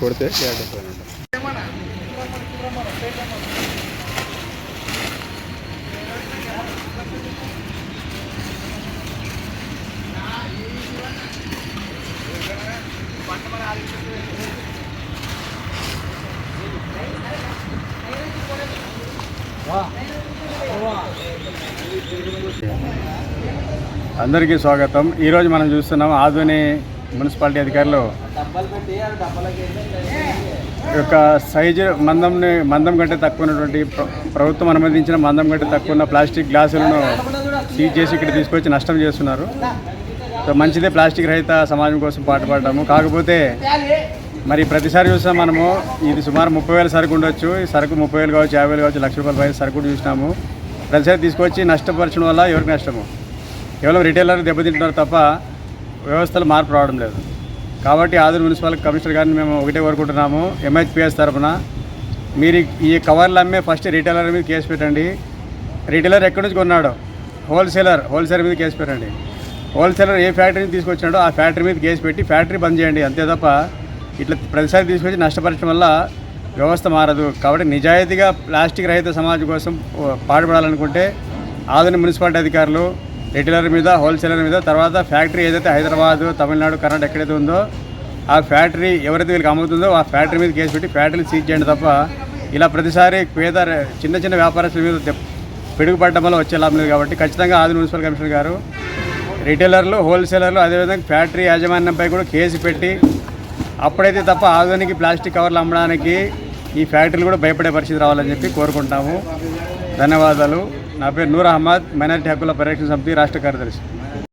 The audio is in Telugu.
కొడితే అందరికీ స్వాగతం. ఈరోజు మనం చూస్తున్నాం ఆదోని మున్సిపాలిటీ అధికారులు యొక్క సైజు మందం కంటే తక్కువ ఉన్నటువంటి ప్రభుత్వం అనుమతించిన మందం కంటే తక్కువ ఉన్న ప్లాస్టిక్ గ్లాసులను సీజ్ చేసి ఇక్కడ తీసుకొచ్చి నష్టం చేస్తున్నారు. సో మంచిదే, ప్లాస్టిక్ రహిత సమాజం కోసం పాటుపడ్డాము. కాకపోతే మరి ప్రతిసారి చూస్తాం మనము, ఇది సుమారు 30,000 సరుకు ఉండొచ్చు. ఈ సరుకు 30,000 కావచ్చు, 50,000 కావచ్చు, ₹1,00,000 పైన సరుకు చూసినాము. ప్రతిసారి తీసుకొచ్చి నష్టపరచడం వల్ల ఎవరికి నష్టము? కేవలం రిటైలర్ దెబ్బతింటున్నారు తప్ప వ్యవస్థలు మార్పు రావడం లేదు. కాబట్టి ఆదోని మున్సిపల్ కమిషనర్ గారిని మేము ఒకటే కోరుకుంటున్నాము, MHPS తరఫున మీరు ఈ కవర్లు అమ్మే ఫస్ట్ రిటైలర్ మీద కేసు పెట్టండి. రిటైలర్ ఎక్కడి నుంచి కొన్నాడో హోల్సేలర్ మీద కేసు పెట్టండి. హోల్సేలర్ ఏ ఫ్యాక్టరీని తీసుకొచ్చినాడో ఆ ఫ్యాక్టరీ మీద కేసు పెట్టి ఫ్యాక్టరీ బంద్ చేయండి. అంతే తప్ప ఇట్లా ప్రతిసారి తీసుకొచ్చి నష్టపరచడం వల్ల వ్యవస్థ మారదు. కాబట్టి నిజాయితీగా ప్లాస్టిక్ రహిత సమాజం కోసం పాటుపడాలనుకుంటే ఆదోని మున్సిపాలిటీ అధికారులు రిటైలర్ మీద, హోల్సేలర్ మీద, తర్వాత ఫ్యాక్టరీ ఏదైతే హైదరాబాదు, తమిళనాడు, కర్ణాటక ఎక్కడైతే ఉందో ఆ ఫ్యాక్టరీ ఎవరైతే వీళ్ళకి అమ్ముతుందో ఆ ఫ్యాక్టరీ మీద కేసు పెట్టి ఫ్యాక్టరీని సీజ్ చేయండి తప్ప ఇలా ప్రతిసారి చిన్న వ్యాపారస్తుల మీద పిడుగుపడడం వల్ల వచ్చే లాభం లేదు. కాబట్టి ఖచ్చితంగా ఆదోని మున్సిపల్ కమిషనర్ గారు రిటైలర్లు, హోల్సేలర్లు, అదేవిధంగా ఫ్యాక్టరీ యాజమాన్యంపై కూడా కేసు పెట్టి అప్పుడైతే తప్ప ఆదోనికి ప్లాస్టిక్ కవర్లు అమ్మడానికి ఈ ఫ్యాక్టరీలు కూడా భయపడే పరిస్థితి రావాలని చెప్పి కోరుకుంటాము. ధన్యవాదాలు. నా పేరు నూర్ అహ్మద్, మైనారిటీ హక్కుల పరిరక్షణ సమితి రాష్ట్ర కార్యదర్శి.